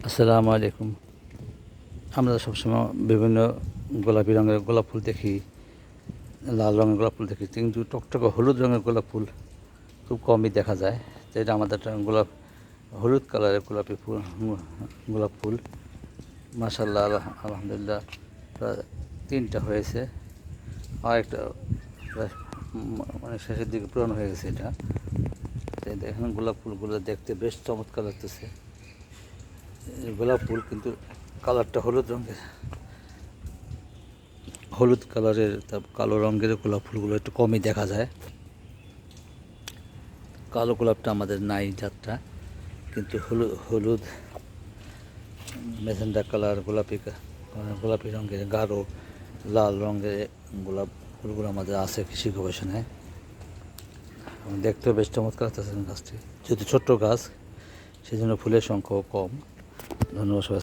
আসসালামু আলাইকুম। আমরা সবসময় বিভিন্ন গোলাপি রঙের গোলাপ ফুল দেখি, লাল রঙের গোলাপ ফুল দেখি, কিন্তু টকটকে হলুদ রঙের গোলাপ ফুল খুব কমই দেখা যায়। তো এটা আমাদের একটা হলুদ কালারের গোলাপ ফুল। মাশাআল্লাহ, আলহামদুলিল্লাহ, প্রায় 3টা হয়েছে। আর একটা প্রায় মানে শেষের দিকে পূরণ হয়ে গেছে এটা। তো দেখেন গোলাপ ফুলগুলো দেখতে বেশ চমৎকার লাগতেছে। গোলাপ ফুল কিন্তু কালারটা হলুদ কালারের, কালো রঙের গোলাপ ফুলগুলো একটু কমই দেখা যায়। কালো গোলাপটা আমাদের নাই জাতটা, কিন্তু হলুদ মেজেন্টা কালার, গোলাপি রঙের, গাঢ় লাল রঙের গোলাপ ফুলগুলো আমাদের আছে কৃষি গবেষণায়। দেখতেও বেশ চমৎকার লাগতেছে গাছটি, যেহেতু ছোট্ট গাছ, সেই জন্য ফুলের সংখ্যাও কম। ধন্যবাদ সবাই।